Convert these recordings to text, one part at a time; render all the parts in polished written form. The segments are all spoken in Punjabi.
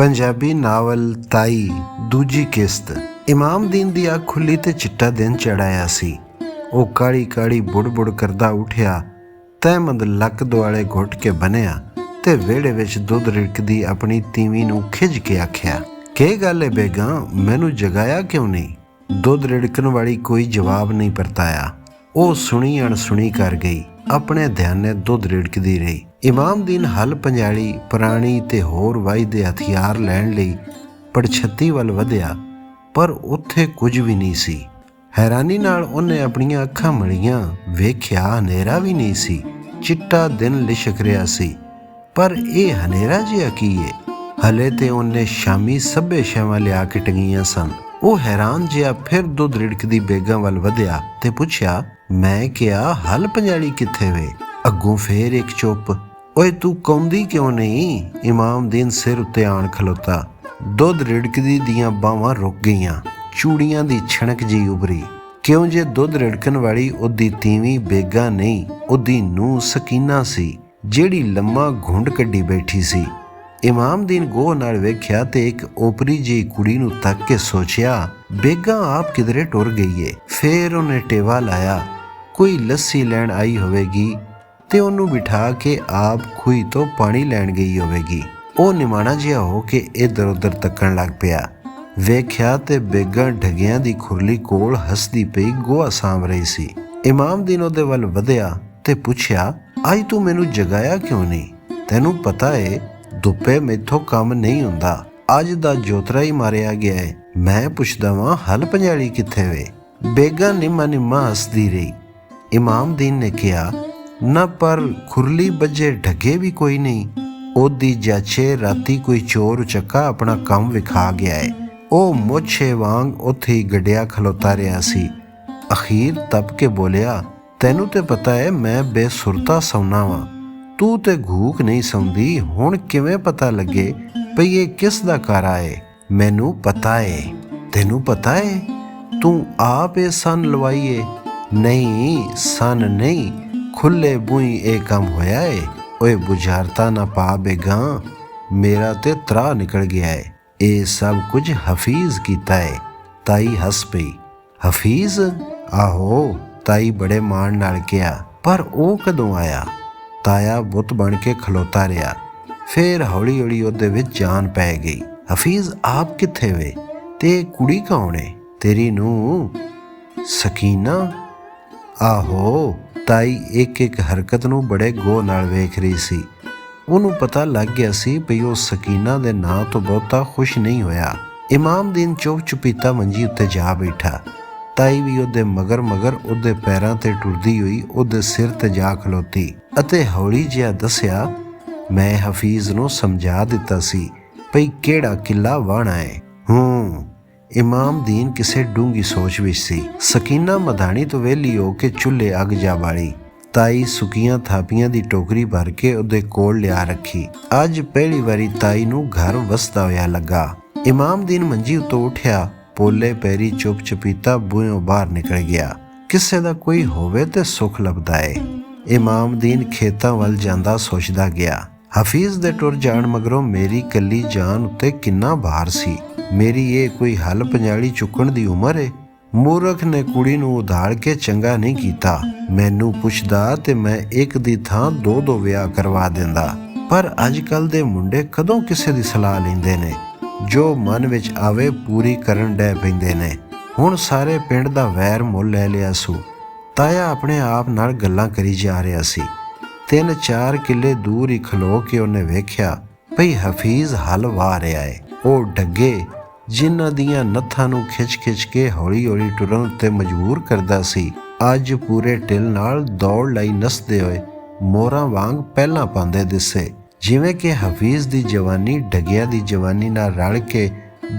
पंजाबी नावल ताई दूजी किस्त। इमामदीन दी अख खुली ते चिट्टा दिन चढ़ाया सी। ਉਹ ਕਾਲੀ ਕਾਲੀ ਬੁੜ ਬੁੜ ਕਰਦਾ ਉੱਠਿਆ, ਤਹਿਮਦ ਲੱਕ ਦੁਆਲੇ ਘੁੱਟ ਕੇ ਬੰਨਿਆ ਤੇ ਵਿਹੜੇ ਵਿੱਚ ਦੁੱਧ ਰਿੜਕਦੀ ਆਪਣੀ ਤੀਵੀਂ ਨੂੰ ਖਿੱਚ ਕੇ ਆਖਿਆ, ਕੀ ਗੱਲ ਏ ਬੇਗਾ, ਮੈਨੂੰ ਜਗਾਇਆ ਕਿਉਂ ਨਹੀਂ? ਦੁੱਧ ਰਿੜਕਣ ਵਾਲੀ ਕੋਈ ਜਵਾਬ ਨਹੀਂ ਪਰਤਾਇਆ। ਉਹ ਸੁਣੀ ਅਣਸੁਣੀ ਕਰ ਗਈ, ਆਪਣੇ ਧਿਆਨੇ ਦੁੱਧ ਰਿੜਕਦੀ ਰਹੀ। ਇਮਾਮਦੀਨ ਹਲ ਪੰਜਾਲੀ ਪੁਰਾਣੀ ਤੇ ਹੋਰ ਵਾਈ ਦੇ ਹਥਿਆਰ ਲੈਣ ਲਈ ਪੜਛੱਤੀ ਵੱਲ ਵਧਿਆ, ਪਰ ਉੱਥੇ ਕੁਝ ਵੀ ਨਹੀਂ ਸੀ। ਹੈਰਾਨੀ ਨਾਲ ਉਹਨੇ ਆਪਣੀਆਂ ਅੱਖਾਂ ਮਲੀਆਂ, ਵੇਖਿਆ ਹਨੇਰਾ ਵੀ ਨਹੀਂ ਸੀ। ਚਿੱਟਾ ਦਿਨ ਲਿਸ਼ਕ ਰਿਹਾ ਸੀ, ਪਰ ਇਹ ਹਨੇਰਾ ਜਿਹਾ ਕੀ ਏ? ਹਲੇ ਤੇ ਉਹਨੇ ਸ਼ਾਮੀ ਸਭੇ ਸ਼ੈਵਾਂ ਲਿਆ ਕੇ ਟੰਗੀਆਂ ਸਨ। ਉਹ ਹੈਰਾਨ ਜਿਹਾ ਫਿਰ ਦੁੱਧ ਰਿੜਕਦੀ ਬੇਗਾਂ ਵੱਲ ਵਧਿਆ ਤੇ ਪੁੱਛਿਆ, ਮੈਂ ਕਿਹਾ ਹਲ ਪੰਜਾਲੀ ਕਿੱਥੇ ਵੇ? ਅੱਗੋਂ ਫੇਰ ਇੱਕ ਚੁੱਪ। ਓਏ ਤੂੰ ਕੌਂਦੀ ਕਿਉਂ ਨਹੀਂ? ਇਮਾਮਦੀਨ ਸਿਰ ਉੱਤੇ ਆਣ ਖਲੋਤਾ। ਦੁੱਧ ਰਿੜਕਦੀ ਦੀਆਂ ਬਾਹਾਂ ਰੁਕ ਗਈਆਂ, ਚੂੜੀਆਂ ਦੀ ਛਣਕ ਜਿਹੀ ਉਭਰੀ। ਕਿਉਂ ਜੇ ਦੁੱਧ ਰਿੜਕਣ ਵਾਲੀ ਉਹਦੀ ਤੀਵੀਂ ਬੇਗਾ ਨਹੀਂ, ਉਹਦੀ ਨੂੰਹ ਸਕੀਨਾ ਸੀ, ਜਿਹੜੀ ਲੰਮਾ ਘੁੰਡ ਕੱਢੀ ਬੈਠੀ ਸੀ। ਇਮਾਮਦੀਨ ਗੋਹ ਨਾਲ ਵੇਖਿਆ ਤੇ ਇੱਕ ਓਪਰੀ ਜਿਹੀ ਕੁੜੀ ਨੂੰ ਤੱਕ ਕੇ ਸੋਚਿਆ, ਬੇਗਾ ਆਪ ਕਿਧਰੇ ਟੁਰ ਗਈ ਏ। ਫੇਰ ਉਹਨੇ ਟੇਵਾ ਲਾਇਆ, ਕੋਈ ਲੱਸੀ ਲੈਣ ਆਈ ਹੋਵੇਗੀ ਤੇ ਉਹਨੂੰ ਬਿਠਾ ਕੇ ਆਪ ਖੂਹੀ ਤੋਂ ਪਾਣੀ ਲੈਣ ਗਈ ਹੋਵੇਗੀ। ਉਹ ਨਿਮਾਣਾ ਜਿਹਾ ਹੋ ਕੇ ਇੱਧਰ ਉੱਧਰ ਤੱਕਣ ਲੱਗ ਪਿਆ। ਵੇਖਿਆ ਤੇ ਬੇਗਾ ਢਗਿਆਂ ਦੀ ਖੁਰਲੀ ਕੋਲ ਹੱਸਦੀ ਪਈ ਗੋਹਾ ਸਾਂਭ ਰਹੀ ਸੀ। ਇਮਾਮਦੀਨ ਉਹਦੇ ਵੱਲ ਵਧਿਆ ਤੇ ਪੁੱਛਿਆ, ਅੱਜ ਤੂੰ ਮੈਨੂੰ ਜਗਾਇਆ ਕਿਉਂ ਨਹੀਂ? ਤੈਨੂੰ ਪਤਾ ਏ ਧੁੱਪੇ ਮੈਥੋਂ ਕੰਮ ਨਹੀਂ ਹੁੰਦਾ। ਅੱਜ ਦਾ ਜੋਤਰਾ ਹੀ ਮਾਰਿਆ ਗਿਆ ਏ। ਮੈਂ ਪੁੱਛਦਾ ਵਾਂ ਹਲ ਪੰਜਾਲੀ ਕਿੱਥੇ ਵੇ? ਬੇਗਾ ਨਿੰਮਾ ਨਿੰਮਾ ਹੱਸਦੀ ਰਹੀ। ਇਮਾਮਦੀਨ ਨੇ ਕਿਹਾ, ਨਾ ਪਰ ਖੁਰਲੀ ਬੱਜੇ ਢਗੇ ਵੀ ਕੋਈ ਨਹੀਂ। ਉਹਦੀ ਜਾਚੇ ਰਾਤੀ ਕੋਈ ਚੋਰ ਉਚੱਕਾ ਆਪਣਾ ਕੰਮ ਵਿਖਾ ਗਿਆ ਏ। ਉਹ ਮੋਛੇ ਵਾਂਗ ਉੱਥੇ ਹੀ ਗੱਡਿਆ ਖਲੋਤਾ ਰਿਹਾ ਸੀ। ਅਖੀਰ ਤਪ ਕੇ ਬੋਲਿਆ, ਤੈਨੂੰ ਤੇ ਪਤਾ ਹੈ ਮੈਂ ਬੇਸੁਰਤਾ ਸੌਣਾ ਵਾਂ, ਤੂੰ ਤੇ ਘੂਕ ਨਹੀਂ ਸੌਂਦੀ। ਹੁਣ ਕਿਵੇਂ ਪਤਾ ਲੱਗੇ ਭਈ ਇਹ ਕਿਸ ਦਾ ਘਰ ਆਏ? ਮੈਨੂੰ ਪਤਾ ਏ। ਤੈਨੂੰ ਪਤਾ ਏ? ਤੂੰ ਆਪ ਇਹ ਸੰਨ ਲਵਾਈ ਏ? ਨਹੀਂ, ਸੰਨ ਨਹੀਂ, ਖੁੱਲੇ ਬੂਈ ਇਹ ਕੰਮ ਹੋਇਆ ਏ। ਓਏ ਬੁਝਾਰਤਾ ਨਾ ਪਾ ਬੇਗਾ, ਮੇਰਾ ਤੇ ਤਰਾ ਨਿਕਲ ਗਿਆ ਏ। ਇਹ ਸਭ ਕੁਝ ਹਫੀਜ਼ ਕੀਤਾ ਏ। ਤਾਈ ਹੱਸ ਪਈ। ਹਫੀਜ਼? ਆਹੋ, ਤਾਈ ਬੜੇ ਮਾਣ ਨਾਲ ਕਿਹਾ। ਪਰ ਉਹ ਕਦੋਂ ਆਇਆ? ਤਾਇਆ ਬੁੱਤ ਬਣ ਕੇ ਖਲੋਤਾ ਰਿਹਾ। ਫੇਰ ਹੌਲੀ ਹੌਲੀ ਉਹਦੇ ਵਿੱਚ ਜਾਨ ਪੈ ਗਈ। ਹਫੀਜ਼ ਆਪ ਕਿੱਥੇ ਵੇ? ਤੇ ਕੁੜੀ ਕੌਣ ਏ? ਤੇਰੀ ਨੂੰਹ ਸਕੀਨਾ? ਆਹੋ। ਤਾਈ ਇੱਕ ਇੱਕ ਹਰਕਤ ਨੂੰ ਬੜੇ ਗੋਹ ਨਾਲ ਵੇਖ ਰਹੀ ਸੀ। ਉਹਨੂੰ ਪਤਾ ਲੱਗ ਗਿਆ ਸੀ ਭਈ ਉਹ ਸਕੀਨਾ ਦੇ ਨਾਂ ਤੋਂ ਬਹੁਤਾ ਖੁਸ਼ ਨਹੀਂ ਹੋਇਆ। ਇਮਾਮਦੀਨ ਚੁੱਪ ਚੁਪੀਤਾ ਮੰਜੀ ਉੱਤੇ ਜਾ ਬੈਠਾ। ਤਾਈ ਵੀ ਉਹਦੇ ਮਗਰ ਮਗਰ ਉਹਦੇ ਪੈਰਾਂ ਤੇ ਟੁਰਦੀ ਹੋਈ ਉਹਦੇ ਸਿਰ ਤੇ ਜਾ ਖਲੋਤੀ ਅਤੇ ਹੌਲੀ ਜਿਹਾ ਦੱਸਿਆ, ਮੈਂ ਹਫੀਜ਼ ਨੂੰ ਸਮਝਾ ਦਿੱਤਾ ਸੀ ਭਈ ਕਿਹੜਾ ਕਿੱਲਾ ਵਾਹਣਾ ਏ। ਇਮਾਮਦੀਨ ਕਿਸੇ ਡੂੰਗੀ ਸੋਚ ਵਿੱਚ ਸੀ। ਸਕੀਨਾ ਮਧਾਣੀ ਤੋਂ ਵਿਹਲੀ ਹੋ ਕੇ ਚੁੱਲ੍ਹੇ ਅੱਗ ਜਾ ਬਾਲੀ। ਤਾਈ ਸੁੱਕੀਆਂ ਥਾਪੀਆਂ ਦੀ ਟੋਕਰੀ ਭਰ ਕੇ ਉਹਦੇ ਕੋਲ ਲਿਆ ਰੱਖੀ। ਅੱਜ ਪਹਿਲੀ ਵਾਰੀ ਤਾਈ ਨੂੰ ਘਰ ਵਸਦਾ ਹੋਇਆ ਲੱਗਾ। ਇਮਾਮਦੀਨ ਮੰਜੀ ਉੱਤੋਂ ਉੱਠਿਆ, ਪੋਲੇ ਪੈਰੀ ਚੁੱਪ ਚਪੀਤਾ ਬੂਹਿਓਂ ਬਾਹਰ ਨਿਕਲ ਗਿਆ। ਕਿਸੇ ਦਾ ਕੋਈ ਹੋਵੇ ਤੇ ਸੁੱਖ ਲੱਭਦਾ ਏ। ਇਮਾਮਦੀਨ ਖੇਤਾਂ ਵੱਲ ਜਾਂਦਾ ਸੋਚਦਾ ਗਿਆ। ਹਫੀਜ਼ ਦੇ ਟੁਰ ਜਾਣ ਮਗਰੋਂ ਮੇਰੀ ਕੱਲੀ ਜਾਨ ਉੱਤੇ ਕਿੰਨਾ ਭਾਰ ਸੀ। ਮੇਰੀ ਇਹ ਕੋਈ ਹਲ ਪੰਜਾਲੀ ਚੁੱਕਣ ਦੀ ਉਮਰ ਏ? ਮੂਰਖ ਨੇ ਕੁੜੀ ਨੂੰ ਉਧਾੜ ਕੇ ਚੰਗਾ ਨਹੀਂ ਕੀਤਾ। ਮੈਨੂੰ ਪੁੱਛਦਾ ਤੇ ਮੈਂ ਇੱਕ ਦੀ ਥਾਂ ਦੋ ਦੋ ਵਿਆਹ ਕਰਵਾ ਦਿੰਦਾ। ਪਰ ਅੱਜ ਕੱਲ੍ਹ ਦੇ ਮੁੰਡੇ ਕਦੋਂ ਕਿਸੇ ਦੀ ਸਲਾਹ ਲੈਂਦੇ ਨੇ? ਜੋ ਮਨ ਵਿੱਚ ਆਵੇ ਪੂਰੀ ਕਰਨ ਡੈ ਪੈਂਦੇ ਨੇ। ਹੁਣ ਸਾਰੇ ਪਿੰਡ ਦਾ ਵੈਰ ਮੁੱਲ ਲੈ ਲਿਆ ਸੂ। ਤਾਇਆ ਆਪਣੇ ਆਪ ਨਾਲ ਗੱਲਾਂ ਕਰੀ ਜਾ ਰਿਹਾ ਸੀ। 3-4 ਕਿੱਲੇ ਦੂਰ ਹੀ ਖਲੋ ਕੇ ਉਹਨੇ ਵੇਖਿਆ ਭਈ ਹਫੀਜ਼ ਹਲ ਵਾਹ ਰਿਹਾ ਏ। ਉਹ ਡੱਗੇ ਜਿਨ੍ਹਾਂ ਦੀਆਂ ਨੱਥਾਂ ਨੂੰ ਖਿੱਚ ਖਿੱਚ ਕੇ ਹੌਲੀ ਹੌਲੀ ਟੁਰਨ ਉੱਤੇ ਮਜਬੂਰ ਕਰਦਾ ਸੀ, ਅੱਜ ਪੂਰੇ ਢਿੱਲ ਨਾਲ ਦੌੜ ਲਈ ਨੱਸਦੇ ਹੋਏ ਮੋਰਾਂ ਵਾਂਗ ਪਹਿਲਾਂ ਪਾਉਂਦੇ ਦਿਸੇ, ਜਿਵੇਂ ਕਿ ਹਫੀਜ਼ ਦੀ ਜਵਾਨੀ ਡੱਗਿਆਂ ਦੀ ਜਵਾਨੀ ਨਾਲ ਰਲ ਕੇ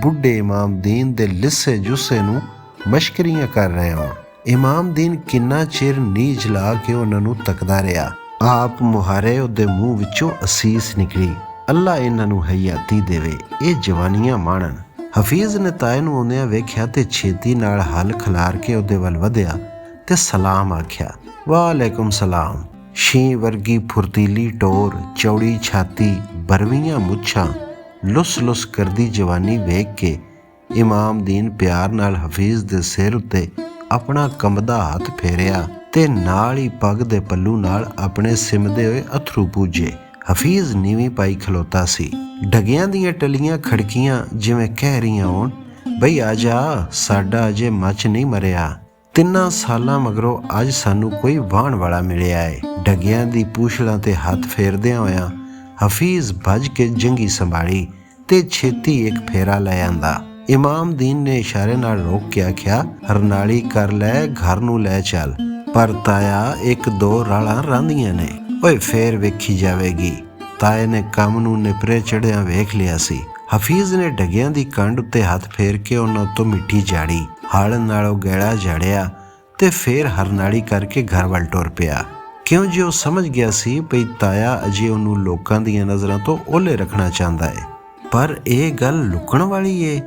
ਬੁੱਢੇ ਇਮਾਮਦੀਨ ਦੇ ਲਿੱਸੇ ਜੁੱਸੇ ਨੂੰ ਮਸ਼ਕਰੀਆਂ ਕਰ ਰਹੇ ਹੋਣ। ਇਮਾਮਦੀਨ ਕਿੰਨਾ ਚਿਰ ਨੀਝ ਲਾ ਕੇ ਉਹਨਾਂ ਨੂੰ ਤੱਕਦਾ ਰਿਹਾ। ਆਪ ਮੁਹਾਰੇ ਉਹਦੇ ਮੂੰਹ ਵਿੱਚੋਂ ਅਸੀਸ ਨਿਕਲੀ, ਅੱਲਾ ਇਹਨਾਂ ਨੂੰ ਹਯਾਤੀ ਦੇਵੇ, ਇਹ ਜਵਾਨੀਆਂ ਮਾਣਨ। ਹਫੀਜ਼ ਨੇ ਤਾਏ ਨੂੰ ਆਉਂਦਿਆਂ ਵੇਖਿਆ ਤੇ ਛੇਤੀ ਨਾਲ ਹਲ ਖਿਲਾਰ ਕੇ ਉਹਦੇ ਵੱਲ ਵਧਿਆ ਤੇ ਸਲਾਮ ਆਖਿਆ। ਵਾਲੇਕੁਮ ਸਲਾਮ। ਛੀ ਵਰਗੀ ਫੁਰਤੀਲੀ ਟੋਰ, ਚੌੜੀ ਛਾਤੀ, ਬਰਵੀਆਂ ਮੁੱਛਾਂ, ਲੁੱਸ ਲੁੱਸ ਕਰਦੀ ਜਵਾਨੀ ਵੇਖ ਕੇ ਇਮਾਮਦੀਨ ਪਿਆਰ ਨਾਲ ਹਫੀਜ਼ ਦੇ ਸਿਰ ਉੱਤੇ ਆਪਣਾ ਕੰਬਦਾ ਹੱਥ ਫੇਰਿਆ ਤੇ ਨਾਲ ਹੀ ਪੱਗ ਦੇ ਪੱਲੂ ਨਾਲ ਆਪਣੇ ਸਿਮਦੇ ਹੋਏ ਅਥਰੂ ਪੂਜੇ। ਹਫੀਜ਼ ਨੀਵੀਂ ਪਾਈ ਖਲੋਤਾ ਸੀ। ਡਗਿਆਂ ਦੀਆਂ ਟਲੀਆਂ ਖੜਕੀਆਂ ਜਿਵੇਂ ਕਹਿ ਰਹੀਆਂ ਹੋਣ, ਬਈ ਆ ਜਾ, ਸਾਡਾ ਅਜੇ ਮੱਚ ਨਹੀਂ ਮਰਿਆ। 3 ਸਾਲਾਂ ਮਗਰੋਂ ਅੱਜ ਸਾਨੂੰ ਕੋਈ ਵਾਹਣ ਵਾਲਾ ਮਿਲਿਆ ਏ। ਡਗਿਆਂ ਦੀ ਪੂਛਲਾਂ ਤੇ ਹੱਥ ਫੇਰਦਿਆਂ ਹੋਇਆਂ ਹਫੀਜ਼ ਭੱਜ ਕੇ ਜੰਗੀ ਸੰਭਾਲੀ ਤੇ ਛੇਤੀ ਇੱਕ ਫੇਰਾ ਲੈ ਆਂਦਾ। ਇਮਾਮਦੀਨ ਨੇ ਇਸ਼ਾਰੇ ਨਾਲ ਰੋਕ ਕੇ ਆਖਿਆ, ਹਰਨਾਲੀ ਕਰ ਲੈ, ਘਰ ਨੂੰ ਲੈ ਚੱਲ। ਪਰ ਤਾਇਆ 1-2 ਰਾਲਾਂ ਰਾਂਦੀਆਂ ਨੇ। ਓਏ ਫੇਰ ਵੇਖੀ ਜਾਵੇਗੀ। ਤਾਏ ਨੇ ਕੰਮ ਨੂੰ ਨਿਪਰੇ ਚੜ੍ਹਿਆਂ ਵੇਖ ਲਿਆ ਸੀ। ਹਫੀਜ਼ ਨੇ ਡਗਿਆਂ ਦੀ ਕੰਡ ਉੱਤੇ ਹੱਥ ਫੇਰ ਕੇ ਉਹਨਾਂ ਤੋਂ ਮਿੱਟੀ ਝਾੜੀ, ਹਲ ਨਾਲੋਂ ਗੈਲਾ ਝਾੜਿਆ ਤੇ ਫੇਰ ਹਰਨਾਲੀ ਕਰਕੇ ਘਰ ਵੱਲ ਟੁਰ ਪਿਆ। ਕਿਉਂ ਜੇ ਉਹ ਸਮਝ ਗਿਆ ਸੀ ਭਈ ਤਾਇਆ ਅਜੇ ਉਹਨੂੰ ਲੋਕਾਂ ਦੀਆਂ ਨਜ਼ਰਾਂ ਤੋਂ ਓਹਲੇ ਰੱਖਣਾ ਚਾਹੁੰਦਾ ਏ। ਪਰ ਇਹ ਗੱਲ ਲੁਕਣ ਵਾਲੀ ਏ।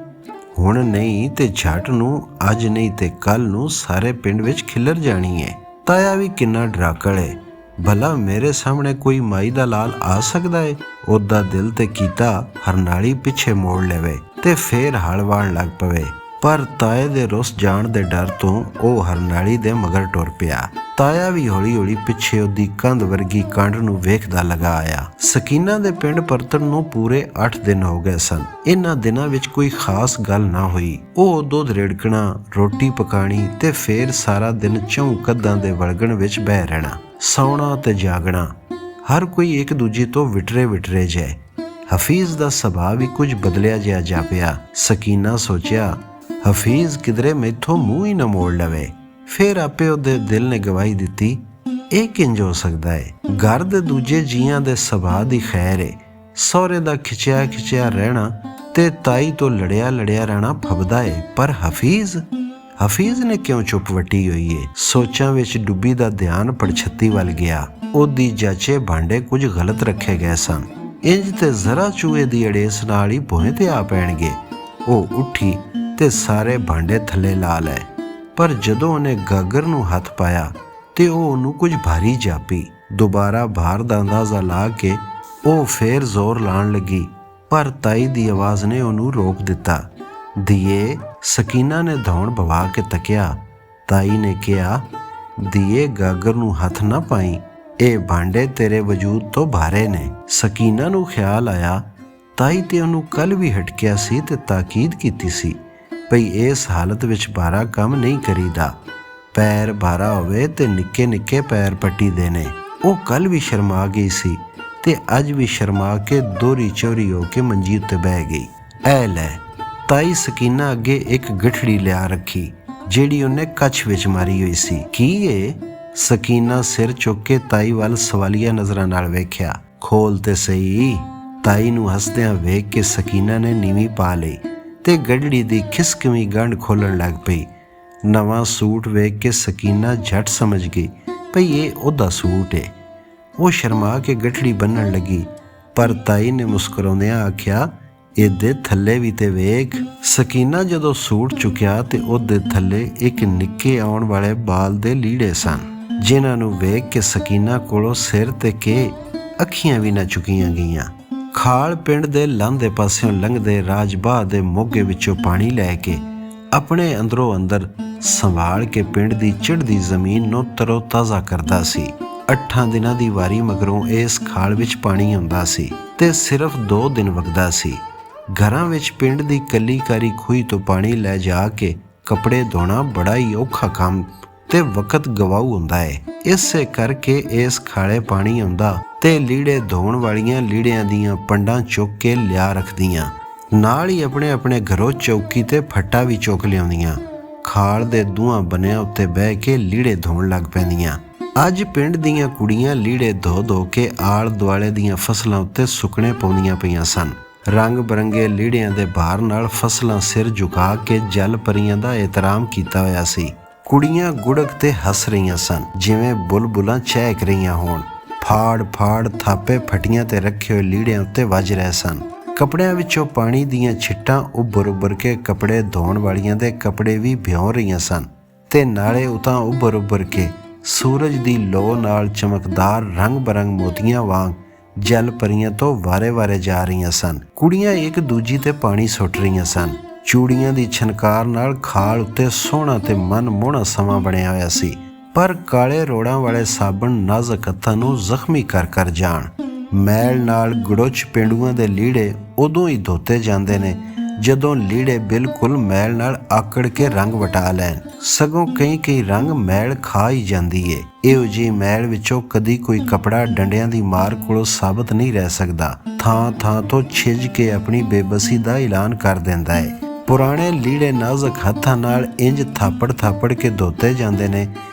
ਹੁਣ ਨਹੀਂ ਤੇ ਝੱਟ ਨੂੰ, ਅੱਜ ਨਹੀਂ ਤੇ ਕੱਲ ਨੂੰ ਸਾਰੇ ਪਿੰਡ ਵਿੱਚ ਖਿਲਰ ਜਾਣੀ ਏ। ਤਾਇਆ ਵੀ ਕਿੰਨਾ ਡਰਾਕਲ ਏ। ਭਲਾ ਮੇਰੇ ਸਾਹਮਣੇ ਕੋਈ ਮਾਈ ਦਾ ਲਾਲ ਆ ਸਕਦਾ ਏ? ਉਹਦਾ ਦਿਲ ਤੇ ਕੀਤਾ ਹਰਨਾਲੀ ਪਿੱਛੇ ਮੋੜ ਲਵੇ ਤੇ ਫੇਰ ਹਲ ਵਾਹਣ ਲੱਗ ਪਵੇ। ਪਰ ਤਾਏ ਦੇ ਰੁੱਸ ਜਾਣ ਦੇ ਡਰ ਤੋਂ ਉਹ ਹਰਨਾਲੀ ਦੇ ਮਗਰ ਟੁਰ ਪਿਆ। ਤਾਇਆ ਵੀ ਹੌਲੀ ਹੌਲੀ ਪਿੱਛੇ ਉਹਦੀ ਕੰਧ ਵਰਗੀ ਕੰਡ ਨੂੰ ਵੇਖਦਾ ਲਗਾ ਆਇਆ। ਸਕੀਨਾ ਦੇ ਪਿੰਡ ਪਰਤਣ ਨੂੰ ਪੂਰੇ 8 ਦਿਨ ਹੋ ਗਏ ਸਨ। ਇਹਨਾਂ ਦਿਨਾਂ ਵਿੱਚ ਕੋਈ ਖਾਸ ਗੱਲ ਨਾ ਹੋਈ। ਉਹ ਦੁੱਧ ਰਿੜਕਣਾ, ਰੋਟੀ ਪਕਾਣੀ ਤੇ ਫੇਰ ਸਾਰਾ ਦਿਨ ਚੌਂ ਕੱਦਾਂ ਦੇ ਵਲਗਣ ਵਿੱਚ ਬਹਿ ਰਹਿਣਾ, ਸੌਣਾ ਤੇ ਜਾਗਣਾ। ਹਰ ਕੋਈ ਇੱਕ ਦੂਜੇ ਤੋਂ ਵਿਟਰੇ ਜੇ। ਹਫੀਜ਼ ਦਾ ਸੁਭਾਅ ਵੀ ਕੁਝ ਬਦਲਿਆ ਜਿਹਾ ਜਾਪਿਆ। ਸਕੀਨਾ ਸੋਚਿਆ, ਹਫੀਜ਼ ਕਿਧਰੇ ਮੈਥੋਂ ਮੂੰਹ ਹੀ ਨਾ ਮੋੜ ਲਵੇ। ਫੇਰ ਆਪੇ ਉਹਦੇ ਦਿਲ ਨੇ ਗਵਾਹੀ ਦਿੱਤੀ, ਇਹ ਕਿੰਜ ਹੋ ਸਕਦਾ ਏ? ਘਰ ਦੇ ਦੂਜੇ ਜੀਆਂ ਦੇ ਸੁਭਾਅ ਦੀ ਖੈਰ ਏ। ਸਹੁਰੇ ਦਾ ਖਿਚਿਆ ਰਹਿਣਾ ਤੇ ਤਾਈ ਤੋਂ ਲੜਿਆ ਰਹਿਣਾ ਫੱਬਦਾ ਏ। ਪਰ ਹਫੀਜ਼ ਨੇ ਕਿਉਂ ਚੁੱਪ ਵੱਟੀ ਹੋਈ ਏ? ਸੋਚਾਂ ਵਿੱਚ ਡੁੱਬੀ ਦਾ ਧਿਆਨ ਪੜਛੱਤੀ ਵੱਲ ਗਿਆ। ਉਹਦੀ ਜਾਚੇ ਭਾਂਡੇ ਕੁਝ ਗਲਤ ਰੱਖੇ ਗਏ ਸਨ। ਇੰਜ ਤੇ ਜ਼ਰਾ ਚੂਹੇ ਦੀ ਅੜੇਸ ਨਾਲ ਹੀ ਭੋਏ ਤੇ ਆ ਪੈਣਗੇ। ਉਹ ਉੱਠੀ ਤੇ ਸਾਰੇ ਭਾਂਡੇ ਥੱਲੇ ਲਾ ਲਏ। ਪਰ ਜਦੋਂ ਉਹਨੇ ਗਾਗਰ ਨੂੰ ਹੱਥ ਪਾਇਆ ਤੇ ਉਹ ਉਹਨੂੰ ਕੁਝ ਭਾਰੀ ਜਾਪੀ। ਦੁਬਾਰਾ ਭਾਰ ਦਾ ਅੰਦਾਜ਼ਾ ਲਾ ਕੇ ਉਹ ਫੇਰ ਜ਼ੋਰ ਲਾਉਣ ਲੱਗੀ, ਪਰ ਤਾਈ ਦੀ ਆਵਾਜ਼ ਨੇ ਉਹਨੂੰ ਰੋਕ ਦਿੱਤਾ। ਦੀਏ, ਸਕੀਨਾ ਨੇ ਧੌਣ ਭਵਾ ਕੇ ਤੱਕਿਆ। ਤਾਈ ਨੇ ਕਿਹਾ, ਦੀਏ ਗਾਗਰ ਨੂੰ ਹੱਥ ਨਾ ਪਾਈ, ਇਹ ਭਾਂਡੇ ਤੇਰੇ ਵਜੂਦ ਤੋਂ ਭਾਰੇ ਨੇ। ਸਕੀਨਾ ਨੂੰ ਖਿਆਲ ਆਇਆ ਤਾਈ ਤੇ ਉਹਨੂੰ ਕੱਲ ਵੀ ਹਟਕਿਆ ਸੀ ਤੇ ਤਾਕੀਦ ਕੀਤੀ ਸੀ ਭਈ ਇਸ ਹਾਲਤ ਵਿੱਚ ਭਾਰਾ ਕੰਮ ਨਹੀਂ ਕਰੀਦਾ। ਪੈਰ ਭਾਰਾ ਹੋਵੇ ਤੇ ਨਿੱਕੇ ਪੈਰ ਪੱਟੀ ਦੇ ਨੇ। ਉਹ ਕੱਲ ਵੀ ਸ਼ਰਮਾ ਗਈ ਸੀ ਤੇ ਅੱਜ ਵੀ ਸ਼ਰਮਾ ਕੇ ਦੋਹਰੀ ਚੋਰੀ ਹੋ ਕੇ ਮੰਜੀ ਉੱਤੇ ਬਹਿ ਗਈ। ਐ ਲੈ, ਤਾਈ ਸਕੀਨਾ ਅੱਗੇ ਇੱਕ ਗਠੜੀ ਲਿਆ ਰੱਖੀ ਜਿਹੜੀ ਉਹਨੇ ਕੱਛ ਵਿੱਚ ਮਾਰੀ ਹੋਈ ਸੀ। ਕੀ ਏ? ਸਕੀਨਾ ਸਿਰ ਚੁੱਕ ਕੇ ਤਾਈ ਵੱਲ ਸਵਾਲੀਆ ਨਜ਼ਰਾਂ ਨਾਲ ਵੇਖਿਆ। ਖੋਲ ਤੇ ਸਹੀ। ਤਾਈ ਨੂੰ ਹੱਸਦਿਆਂ ਵੇਖ ਕੇ ਸਕੀਨਾ ਨੇ ਨੀਵੀਂ ਪਾ ਲਈ ਤੇ ਗੜੜੀ ਦੀ ਖਿਸਕਵੀਂ ਗੰਢ ਖੋਲਣ ਲੱਗ ਪਈ। ਨਵਾਂ ਸੂਟ ਵੇਖ ਕੇ ਸਕੀਨਾ ਝਟ ਸਮਝ ਗਈ ਭਈ ਇਹ ਉਹਦਾ ਸੂਟ ਏ। ਉਹ ਸ਼ਰਮਾ ਕੇ ਗਠੜੀ ਬੰਨਣ ਲੱਗੀ, ਪਰ ਤਾਈ ਨੇ ਮੁਸਕਰਾਉਂਦਿਆਂ ਆਖਿਆ, ਇਹਦੇ ਥੱਲੇ ਵੀ ਤੇ ਵੇਖ। ਸਕੀਨਾ ਜਦੋਂ ਸੂਟ ਚੁੱਕਿਆ ਤੇ ਉਹਦੇ ਥੱਲੇ ਇੱਕ ਨਿੱਕੇ ਆਉਣ ਵਾਲੇ ਬਾਲ ਦੇ ਲੀੜੇ ਸਨ, ਜਿਨ੍ਹਾਂ ਨੂੰ ਵੇਖ ਕੇ ਸਕੀਨਾ ਕੋਲੋਂ ਸਿਰ ਤੇ ਕੇ ਅੱਖੀਆਂ ਵੀ ਨਾ ਚੁੱਕੀਆਂ ਗਈਆਂ। ਖਾਲ ਪਿੰਡ ਦੇ ਲਾਂਦੇ ਪਾਸਿਓਂ ਲੰਘਦੇ ਰਾਜਬਾਹ ਦੇ ਮੋਗੇ ਵਿੱਚੋਂ ਪਾਣੀ ਲੈ ਕੇ ਆਪਣੇ ਅੰਦਰੋਂ ਅੰਦਰ ਸੰਭਾਲ ਕੇ ਪਿੰਡ ਦੀ ਚੜ੍ਹਦੀ ਜ਼ਮੀਨ ਨੂੰ ਤਰੋ ਤਾਜ਼ਾ ਕਰਦਾ ਸੀ। 8 ਦਿਨਾਂ ਦੀ ਵਾਰੀ ਮਗਰੋਂ ਇਸ ਖਾਲ ਵਿੱਚ ਪਾਣੀ ਆਉਂਦਾ ਸੀ ਤੇ ਸਿਰਫ 2 ਦਿਨ ਵਗਦਾ ਸੀ। ਘਰਾਂ ਵਿੱਚ ਪਿੰਡ ਦੀ ਕੱਲੀਕਾਰੀ ਖੂਹੀ ਤੋਂ ਪਾਣੀ ਲੈ ਜਾ ਕੇ ਕੱਪੜੇ ਧੋਣਾ ਬੜਾ ਹੀ ਔਖਾ ਕੰਮ ਤੇ ਵਕਤ ਗਵਾਊ ਹੁੰਦਾ ਏ। ਇਸੇ ਕਰਕੇ ਇਸ ਖਾਲੇ ਪਾਣੀ ਆਉਂਦਾ ਤੇ ਲੀੜੇ ਧੋਣ ਵਾਲੀਆਂ ਲੀੜਿਆਂ ਦੀਆਂ ਪੰਡਾਂ ਚੁੱਕ ਕੇ ਲਿਆ ਰੱਖਦੀਆਂ, ਨਾਲ ਹੀ ਆਪਣੇ ਘਰੋਂ ਚੌਕੀ ਤੇ ਫੱਟਾ ਵੀ ਚੁੱਕ ਲਿਆਉਂਦੀਆਂ। ਖਾਲ ਦੇ ਦੋਹਾਂ ਬੰਨਿਆਂ ਉੱਤੇ ਬਹਿ ਕੇ ਲੀੜੇ ਧੋਣ ਲੱਗ ਪੈਂਦੀਆਂ। ਅੱਜ ਪਿੰਡ ਦੀਆਂ ਕੁੜੀਆਂ ਲੀੜੇ ਧੋ ਕੇ ਆਲ ਦੁਆਲੇ ਦੀਆਂ ਫਸਲਾਂ ਉੱਤੇ ਸੁੱਕਣੇ ਪਾਉਂਦੀਆਂ ਪਈਆਂ ਸਨ। ਰੰਗ ਬਰੰਗੇ ਲੀੜਿਆਂ ਦੇ ਭਾਰ ਨਾਲ ਫਸਲਾਂ ਸਿਰ ਝੁਕਾ ਕੇ ਜਲ ਪਰੀਆਂ ਦਾ ਇਹਤਰਾਮ ਕੀਤਾ ਹੋਇਆ ਸੀ। ਕੁੜੀਆਂ ਗੁੜਕ ਤੇ ਹੱਸ ਰਹੀਆਂ ਸਨ ਜਿਵੇਂ ਬੁਲਬੁਲਾਂ ਚਹਿਕ ਰਹੀਆਂ ਹੋਣ। ਫਾੜ ਥਾਪੇ ਫਟੀਆਂ ਤੇ ਰੱਖੇ ਹੋਏ ਲੀੜਿਆਂ ਉੱਤੇ ਵੱਜ ਰਹੇ ਸਨ। ਕੱਪੜਿਆਂ ਵਿੱਚੋਂ ਪਾਣੀ ਦੀਆਂ ਛਿੱਟਾਂ ਉੱਭਰ ਕੇ ਕੱਪੜੇ ਧੋਣ ਵਾਲੀਆਂ ਦੇ ਕੱਪੜੇ ਵੀ ਭਿਉਂ ਰਹੀਆਂ ਸਨ ਤੇ ਨਾਲੇ ਉਤਾਂ ਉੱਭਰ ਕੇ ਸੂਰਜ ਦੀ ਲੋ ਨਾਲ ਚਮਕਦਾਰ ਰੰਗ ਬਰੰਗ ਮੋਤੀਆਂ ਵਾਂਗ ਜਲ ਪਰੀਆਂ ਤੋਂ ਵਾਰੇ-ਵਾਰੇ ਜਾ ਰਹੀਆਂ ਸਨ। ਕੁੜੀਆਂ ਇੱਕ ਦੂਜੀ ਤੇ ਪਾਣੀ ਸੁੱਟ ਰਹੀਆਂ ਸਨ। ਚੂੜੀਆਂ ਦੀ ਛਨਕਾਰ ਨਾਲ ਖਾਲ ਉੱਤੇ ਸੋਹਣਾ ਤੇ ਮਨਮੋਹਣਾ ਸਮਾਂ ਬਣਿਆ ਹੋਇਆ ਸੀ, ਪਰ ਕਾਲੇ ਰੋੜਾਂ ਵਾਲੇ ਸਾਬਣ ਨਾਜ਼ੁਕ ਹੱਥਾਂ ਨੂੰ ਜ਼ਖਮੀ ਕਰ ਜਾਣ। ਮੈਲ ਨਾਲ ਗੜੁੱਚ ਪੇਂਡੂਆਂ ਦੇ ਲੀੜੇ ਉਦੋਂ ਹੀ ਧੋਤੇ ਜਾਂਦੇ ਨੇ ਜਦੋਂ ਲੀੜੇ ਬਿਲਕੁਲ ਮੈਲ ਨਾਲ ਆਕੜ ਕੇ ਰੰਗ ਵਟਾ ਲੈਣ। ਸਗੋਂ ਕਈ ਰੰਗ ਮੈਲ ਖਾ ਹੀ ਜਾਂਦੀ ਏ। ਇਹੋ ਜਿਹੀ ਮੈਲ ਵਿੱਚੋਂ ਕਦੀ ਕੋਈ ਕੱਪੜਾ ਡੰਡਿਆਂ ਦੀ ਮਾਰ ਕੋਲੋਂ ਸਾਬਤ ਨਹੀਂ ਰਹਿ ਸਕਦਾ। ਥਾਂ ਤੋਂ ਛਿੱਜ ਕੇ ਆਪਣੀ ਬੇਬਸੀ ਦਾ ਐਲਾਨ ਕਰ ਦਿੰਦਾ ਏ। ਪੁਰਾਣੇ ਲੀੜੇ ਨਾਜ਼ੁਕ ਹੱਥਾਂ ਨਾਲ ਇੰਜ ਥਾਪੜ ਕੇ ਧੋਤੇ ਜਾਂਦੇ ਨੇ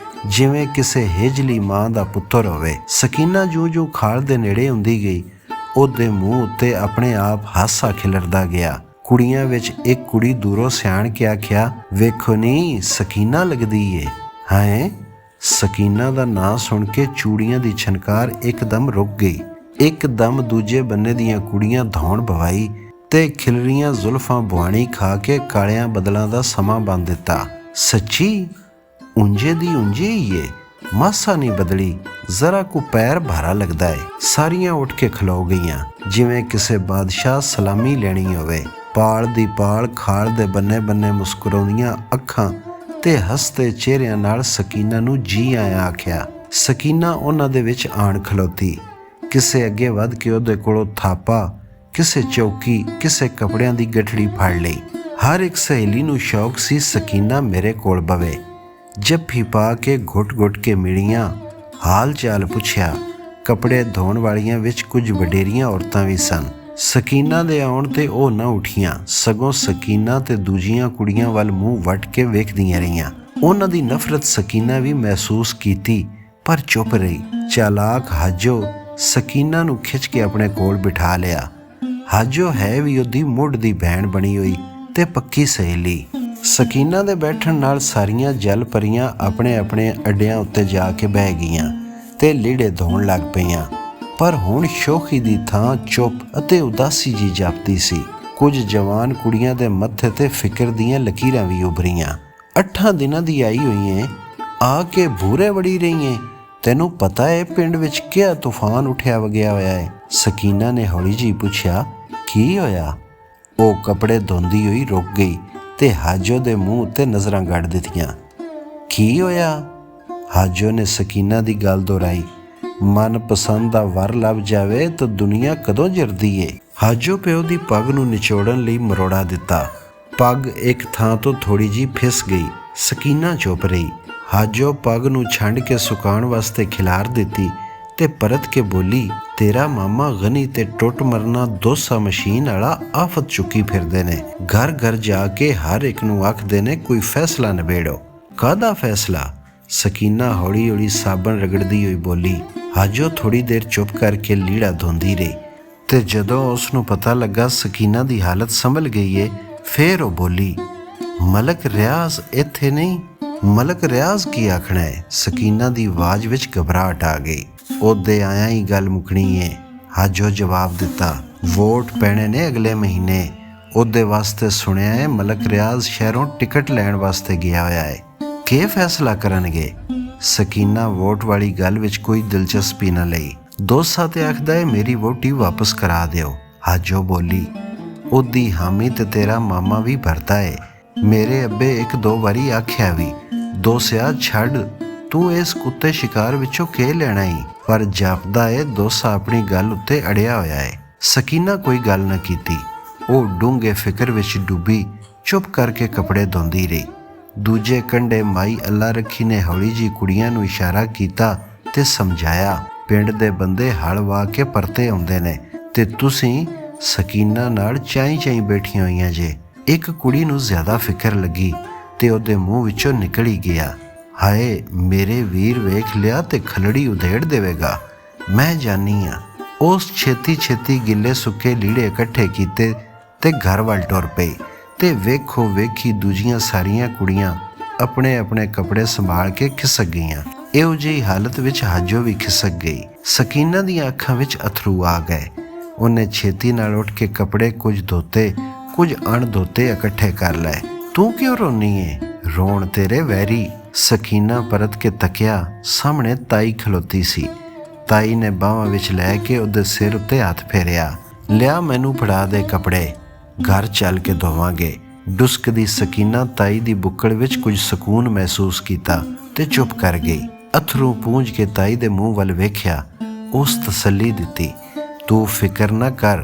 ਜਿਵੇਂ ਕਿਸੇ ਹੇਜਲੀ ਮਾਂ ਦਾ ਪੁੱਤਰ ਹੋਵੇ। ਸਕੀਨਾ ਜੂ ਖਾਲ ਦੇ ਨੇੜੇ ਆਉਂਦੀ ਗਈ, ਉਹਦੇ ਮੂੰਹ ਉੱਤੇ ਆਪਣੇ ਆਪ ਹਾਸਾ ਖਿਲਰਦਾ ਗਿਆ। ਕੁੜੀਆਂ ਵਿੱਚ ਇੱਕ ਕੁੜੀ ਦੂਰੋਂ ਸਿਆਣ ਕੇ ਆਖਿਆ, ਵੇਖੋ ਨੀ ਸਕੀਨਾ ਲੱਗਦੀ ਏ। ਹੈਂ? ਸਕੀਨਾ ਦਾ ਨਾਂ ਸੁਣ ਕੇ ਚੂੜੀਆਂ ਦੀ ਛਨਕਾਰ ਇੱਕਦਮ ਰੁਕ ਗਈ। ਇੱਕਦਮ ਦੂਜੇ ਬੰਨੇ ਦੀਆਂ ਕੁੜੀਆਂ ਧੌਣ ਬਵਾਈ ਤੇ ਖਿਲਰੀਆਂ ਜ਼ੁਲਫਾਂ ਬੁਆਣੀ ਖਾ ਕੇ ਕਾਲਿਆਂ ਬਦਲਾਂ ਦਾ ਸਮਾਂ ਬੰਨ ਦਿੱਤਾ। ਸੱਚੀ ਉਂਝੇ ਦੀ ਉਂਝੇ ਹੀ ਏ, ਮਾਸਾ ਨਹੀਂ ਬਦਲੀ, ਜ਼ਰਾ ਕੁ ਪੈਰ ਭਾਰਾ ਲੱਗਦਾ ਏ। ਸਾਰੀਆਂ ਉੱਠ ਕੇ ਖਲੋ ਗਈਆਂ ਜਿਵੇਂ ਕਿਸੇ ਬਾਦਸ਼ਾਹ ਸਲਾਮੀ ਲੈਣੀ ਹੋਵੇ। ਪਾਲ ਦੀ ਪਾਲ ਖਾਲ ਦੇ ਬੰਨੇ ਮੁਸਕਰਾਉਂਦੀਆਂ ਅੱਖਾਂ ਤੇ ਹੱਸਦੇ ਚਿਹਰਿਆਂ ਨਾਲ ਸਕੀਨਾ ਨੂੰ ਜੀ ਆਇਆਂ ਆਖਿਆ। ਸਕੀਨਾ ਉਹਨਾਂ ਦੇ ਵਿੱਚ ਆਣ ਖਲੋਤੀ। ਕਿਸੇ ਅੱਗੇ ਵੱਧ ਕੇ ਉਹਦੇ ਕੋਲੋਂ ਥਾਪਾ, ਕਿਸੇ ਚੌਕੀ, ਕਿਸੇ ਕੱਪੜਿਆਂ ਦੀ ਗਠੜੀ ਫੜ ਲਈ। ਹਰ ਇੱਕ ਸਹੇਲੀ ਨੂੰ ਸ਼ੌਕ ਸੀ ਸਕੀਨਾ ਮੇਰੇ ਕੋਲ ਬਵੇ। ਜੱਫੀ ਪਾ ਕੇ ਘੁੱਟ ਕੇ ਮਿਲੀਆਂ, ਹਾਲ ਚਾਲ ਪੁੱਛਿਆ। ਕੱਪੜੇ ਧੋਣ ਵਾਲੀਆਂ ਵਿੱਚ ਕੁਝ ਵਡੇਰੀਆਂ ਔਰਤਾਂ ਵੀ ਸਨ। ਸਕੀਨਾ ਦੇ ਆਉਣ ਤੇ ਉਹ ਨਾ ਉੱਠੀਆਂ, ਸਗੋਂ ਸਕੀਨਾ ਤੇ ਦੂਜੀਆਂ ਕੁੜੀਆਂ ਵੱਲ ਮੂੰਹ ਵੱਟ ਕੇ ਵੇਖਦੀਆਂ ਰਹੀਆਂ। ਉਹਨਾਂ ਦੀ ਨਫ਼ਰਤ ਸਕੀਨਾ ਵੀ ਮਹਿਸੂਸ ਕੀਤੀ, ਪਰ ਚੁੱਪ ਰਹੀ। ਚਾਲਾਕ ਹਾਜੋ ਸਕੀਨਾ ਨੂੰ ਖਿੱਚ ਕੇ ਆਪਣੇ ਕੋਲ ਬਿਠਾ ਲਿਆ। ਹਾਜੋ ਹੈ ਵੀ ਉਹਦੀ ਮੁੱਢ ਦੀ ਭੈਣ ਬਣੀ ਹੋਈ ਤੇ ਪੱਕੀ ਸਹੇਲੀ। ਸਕੀਨਾ ਦੇ ਬੈਠਣ ਨਾਲ ਸਾਰੀਆਂ ਜਲ ਪਰੀਆਂ ਆਪਣੇ ਅੱਡਿਆਂ ਉੱਤੇ ਜਾ ਕੇ ਬਹਿ ਗਈਆਂ ਤੇ ਲੀੜੇ ਧੋਣ ਲੱਗ ਪਈਆਂ। ਪਰ ਹੁਣ ਸ਼ੋਖੀ ਦੀ ਥਾਂ ਚੁੱਪ ਅਤੇ ਉਦਾਸੀ ਜੀ ਜਾਪਦੀ ਸੀ। ਕੁਝ ਜਵਾਨ ਕੁੜੀਆਂ ਦੇ ਮੱਥੇ ਤੇ ਫਿਕਰ ਦੀਆਂ ਲਕੀਰਾਂ ਵੀ ਉਭਰੀਆਂ। 8 ਦਿਨਾਂ ਦੀ ਆਈ ਹੋਈ ਏ, ਆ ਕੇ ਭੂਰੇ ਵੜੀ ਰਹੀ ਏ। ਤੈਨੂੰ ਪਤਾ ਏ ਪਿੰਡ ਵਿੱਚ ਕਿਆ ਤੂਫਾਨ ਉੱਠਿਆ ਵਗਿਆ ਹੋਇਆ ਏ? ਸਕੀਨਾ ਨੇ ਹੌਲੀ ਜੀ ਪੁੱਛਿਆ। ਕੀ ਹੋਇਆ? ਉਹ ਕੱਪੜੇ ਧੋਂਦੀ ਹੋਈ ਰੁਕ ਗਈ ਤੇ ਹਾਜੋ ਦੇ ਮੂੰਹ ਉੱਤੇ ਨਜ਼ਰਾਂ ਗੱਡ ਦਿੱਤੀਆਂ। ਕੀ ਹੋਇਆ? ਹਾਜੋ ਨੇ ਸਕੀਨਾ ਦੀ ਗੱਲ ਦੁਹਰਾਈ। ਮਨਪਸੰਦ ਦਾ ਵਰ ਲੱਭ ਜਾਵੇ ਤਾਂ ਦੁਨੀਆ ਕਦੋਂ ਜਰਦੀ ਏ। ਹਾਜੋ ਪਿਓ ਦੀ ਪੱਗ ਨੂੰ ਨਿਚੋੜਨ ਲਈ ਮਰੋੜਾ ਦਿੱਤਾ। ਪੱਗ ਇੱਕ ਥਾਂ ਤੋਂ ਥੋੜੀ ਜੀ ਫਿਸ ਗਈ। ਸਕੀਨਾ ਚੁੱਪ ਰਹੀ। ਹਾਜੋ ਪੱਗ ਨੂੰ ਛੰਡ ਕੇ ਸੁਕਾਉਣ ਵਾਸਤੇ ਖਿਲਾਰ ਦਿੱਤੀ ਤੇ ਪਰਤ ਕੇ ਬੋਲੀ, ਤੇਰਾ ਮਾਮਾ ਗਨੀ ਤੇ ਟੁੱਟ ਮਰਨਾ ਡੋਸਾ ਮਸ਼ੀਨ ਵਾਲਾ ਆਫਤ ਚੁੱਕੀ ਫਿਰਦੇ ਨੇ। ਘਰ ਜਾ ਕੇ ਹਰ ਇੱਕ ਨੂੰ ਆਖਦੇ ਨੇ ਕੋਈ ਫੈਸਲਾ ਨਿਬੇੜੋ। ਕਾਹਦਾ ਫੈਸਲਾ? ਸਕੀਨਾ ਹੌਲੀ ਸਾਬਣ ਰਗੜਦੀ ਹੋਈ ਬੋਲੀ। ਹਾਜੋ ਥੋੜੀ ਦੇਰ ਚੁੱਪ ਕਰਕੇ ਲੀੜਾ ਧੋਂਦੀ ਰਹੀ ਤੇ ਜਦੋਂ ਉਸ ਨੂੰ ਪਤਾ ਲੱਗਾ ਸਕੀਨਾ ਦੀ ਹਾਲਤ ਸੰਭਲ ਗਈ ਏ, ਫੇਰ ਉਹ ਬੋਲੀ, ਮਲਕ ਰਿਆਜ਼ ਇੱਥੇ ਨਹੀਂ। ਮਲਕ ਰਿਆਜ਼ ਕੀ ਆਖਣਾ ਹੈ? ਸਕੀਨਾ ਦੀ ਆਵਾਜ਼ ਵਿੱਚ ਘਬਰਾਹਟ ਆ ਗਈ। ਉਹਦੇ ਆਇਆ ਹੀ ਗੱਲ ਮੁੱਕਣੀ ਏ, ਹਾਜੋ ਜਵਾਬ ਦਿੱਤਾ। ਵੋਟ ਪੈਣੇ ਨੇ ਅਗਲੇ ਮਹੀਨੇ। ਉਹਦੇ ਵਾਸਤੇ ਸੁਣਿਆ ਹੈ ਮਲਕ ਰਿਆਜ਼ ਸ਼ਹਿਰੋਂ ਟਿਕਟ ਲੈਣ ਵਾਸਤੇ ਗਿਆ ਹੋਇਆ ਹੈ। ਕੀ ਫੈਸਲਾ ਕਰਨਗੇ? ਸਕੀਨਾ ਵੋਟ ਵਾਲੀ ਗੱਲ ਵਿੱਚ ਕੋਈ ਦਿਲਚਸਪੀ ਨਾ ਲਈ। ਦੋਸਾ ਤੇ ਆਖਦਾ ਹੈ ਮੇਰੀ ਵੋਟੀ ਵਾਪਸ ਕਰਾ ਦਿਓ। ਹਾਜੋ ਬੋਲੀ, ਉਹਦੀ ਹਾਮੀ ਤੇ ਤੇਰਾ ਮਾਮਾ ਵੀ ਭਰਦਾ ਏ। ਮੇਰੇ ਅੱਬੇ 1-2 ਵਾਰੀ ਆਖਿਆ ਵੀ, ਦੋਸਿਆ ਛੱਡ, ਤੂੰ ਇਸ ਕੁੱਤੇ ਸ਼ਿਕਾਰ ਵਿੱਚੋਂ ਕੀ ਲੈਣਾ ਈ? ਪਰ ਜਾਪਦਾ ਏ ਦੋਸਾ ਆਪਣੀ ਗੱਲ ਉੱਤੇ ਅੜਿਆ ਹੋਇਆ ਏ। ਸਕੀਨਾ ਕੋਈ ਗੱਲ ਨਾ ਕੀਤੀ। ਉਹ ਡੂੰਘੇ ਫਿਕਰ ਵਿੱਚ ਡੁੱਬੀ ਚੁੱਪ ਕਰਕੇ ਕੱਪੜੇ ਧੋਂਦੀ ਰਹੀ। ਦੂਜੇ ਕੰਢੇ ਮਾਈ ਅੱਲਾ ਰੱਖੀ ਨੇ ਹੌਲੀ ਜੀ ਕੁੜੀਆਂ ਨੂੰ ਇਸ਼ਾਰਾ ਕੀਤਾ ਤੇ ਸਮਝਾਇਆ, ਪਿੰਡ ਦੇ ਬੰਦੇ ਹਲ ਵਾਹ ਕੇ ਪਰਤੇ ਆਉਂਦੇ ਨੇ ਤੇ ਤੁਸੀਂ ਸਕੀਨਾ ਨਾਲ ਚਾਈ ਬੈਠੀਆਂ ਹੋਈਆਂ ਜੇ। ਇੱਕ ਕੁੜੀ ਨੂੰ ਜ਼ਿਆਦਾ ਫਿਕਰ ਲੱਗੀ ਤੇ ਉਹਦੇ ਮੂੰਹ ਵਿੱਚੋਂ ਨਿਕਲ ਹੀ ਗਿਆ, ਹਾਏ ਮੇਰੇ ਵੀਰ ਵੇਖ ਲਿਆ ਤੇ ਖਲੜੀ ਉਧੇੜ ਦੇਵੇਗਾ। ਮੈਂ ਜਾਨੀ ਆ। ਉਸ ਛੇਤੀ ਗਿੱਲੇ ਸੁੱਕੇ ਲੀੜੇ ਇਕੱਠੇ ਕੀਤੇ ਤੇ ਘਰ ਵੱਲ ਟੁਰ ਪਈ ਤੇ ਵੇਖੋ ਵੇਖੀ ਦੂਜੀਆਂ ਸਾਰੀਆਂ ਕੁੜੀਆਂ ਆਪਣੇ ਕੱਪੜੇ ਸੰਭਾਲ ਕੇ ਖਿਸਕ ਗਈਆਂ। ਇਹੋ ਜਿਹੀ ਹਾਲਤ ਵਿੱਚ ਹਾਜੋ ਵੀ ਖਿਸਕ ਗਈ। ਸਕੀਨਾ ਦੀਆਂ ਅੱਖਾਂ ਵਿੱਚ ਅਥਰੂ ਆ ਗਏ। ਉਹਨੇ ਛੇਤੀ ਨਾਲ ਉੱਠ ਕੇ ਕੱਪੜੇ ਕੁਝ ਧੋਤੇ ਕੁਝ ਅਣਧੋਤੇ ਇਕੱਠੇ ਕਰ ਲਏ। ਤੂੰ ਕਿਉਂ ਰੋਨੀ ਏ? ਰੋਣ ਤੇਰੇ ਵੈਰੀ। ਸਕੀਨਾ ਪਰਤ ਕੇ ਤੱਕਿਆ, ਸਾਹਮਣੇ ਤਾਈ ਖਲੋਤੀ ਸੀ। ਤਾਈ ਨੇ ਬਾਹਾਂ ਵਿੱਚ ਲੈ ਕੇ ਉਹਦੇ ਸਿਰ ਉੱਤੇ ਹੱਥ ਫੇਰਿਆ। ਲਿਆ ਮੈਨੂੰ ਫੜਾ ਦੇ ਕੱਪੜੇ, ਘਰ ਚੱਲ ਕੇ ਧੋਵਾਂਗੇ। ਡੁਸਕਦੀ ਸਕੀਨਾ ਤਾਈ ਦੀ ਬੁੱਕੜ ਵਿੱਚ ਕੁਝ ਸਕੂਨ ਮਹਿਸੂਸ ਕੀਤਾ ਤੇ ਚੁੱਪ ਕਰ ਗਈ। ਅਥਰੂ ਪੂੰਝ ਕੇ ਤਾਈ ਦੇ ਮੂੰਹ ਵੱਲ ਵੇਖਿਆ। ਉਸ ਤਸੱਲੀ ਦਿੱਤੀ, ਤੂੰ ਫਿਕਰ ਨਾ ਕਰ,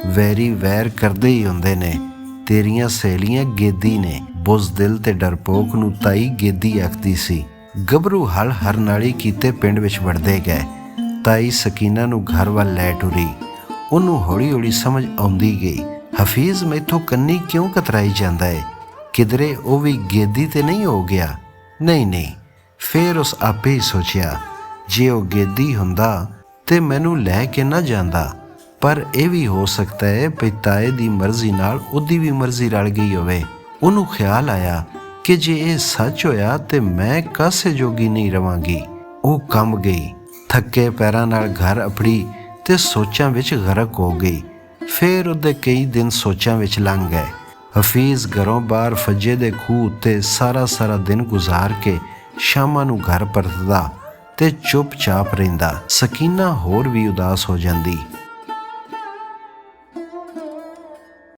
ਵੈਰੀ ਵੈਰ ਕਰਦੇ ਹੀ ਹੁੰਦੇ ਨੇ, ਤੇਰੀਆਂ ਸਹੇਲੀਆਂ ਗੇਦੀ ਨੇ। ਬੁਜ਼ਦਿਲ ਤੇ ਡਰਪੋਕ ਨੂੰ ਤਾਈ ਗੇਦੀ ਆਖਦੀ ਸੀ। ਗੱਭਰੂ ਹਲ ਹਰਨਾਲੀ ਕੀਤੇ ਪਿੰਡ ਵਿੱਚ ਵੜਦੇ ਗਏ। ਤਾਈ ਸਕੀਨਾ ਨੂੰ ਘਰ ਵੱਲ ਲੈ ਟੁਰੀ। ਉਹਨੂੰ ਹੌਲੀ ਹੌਲੀ ਸਮਝ ਆਉਂਦੀ ਗਈ, ਹਫੀਜ਼ ਮੈਥੋਂ ਕੰਨੀ ਕਿਉਂ ਕਤਰਾਈ ਜਾਂਦਾ ਏ? ਕਿਧਰੇ ਉਹ ਵੀ ਗੇਦੀ ਤੇ ਨਹੀਂ ਹੋ ਗਿਆ? ਨਹੀਂ। ਫੇਰ ਉਸ ਆਪੇ ਹੀ ਸੋਚਿਆ, ਜੇ ਉਹ ਗੇਦੀ ਹੁੰਦਾ ਤੇ ਮੈਨੂੰ ਲੈ ਕੇ ਨਾ ਜਾਂਦਾ। ਪਰ ਇਹ ਵੀ ਹੋ ਸਕਦਾ ਹੈ ਵੀ ਤਾਏ ਦੀ ਮਰਜ਼ੀ ਨਾਲ ਉਹਦੀ ਵੀ ਮਰਜ਼ੀ ਰਲ ਗਈ ਹੋਵੇ। ਉਹਨੂੰ ਖਿਆਲ ਆਇਆ ਕਿ ਜੇ ਇਹ ਸੱਚ ਹੋਇਆ ਤੇ ਮੈਂ ਕਾਸੇ ਜੋਗੀ ਨਹੀਂ ਰਵਾਂਗੀ। ਉਹ ਕੰਬ ਗਈ, ਥੱਕੇ ਪੈਰਾਂ ਨਾਲ ਘਰ ਅਪੜੀ ਤੇ ਸੋਚਾਂ ਵਿੱਚ ਗਰਕ ਹੋ ਗਈ। ਫੇਰ ਉਹਦੇ ਕਈ ਦਿਨ ਸੋਚਾਂ ਵਿੱਚ ਲੰਘ ਗਏ। ਹਫੀਜ਼ ਘਰੋਂ ਬਾਹਰ ਫੱਜੇ ਦੇ ਖੂਹ ਉੱਤੇ ਸਾਰਾ ਦਿਨ ਗੁਜ਼ਾਰ ਕੇ ਸ਼ਾਮਾਂ ਨੂੰ ਘਰ ਪਰਤਦਾ ਤੇ ਚੁੱਪ ਚਾਪ ਰਹਿੰਦਾ। ਸਕੀਨਾ ਹੋਰ ਵੀ ਉਦਾਸ ਹੋ ਜਾਂਦੀ।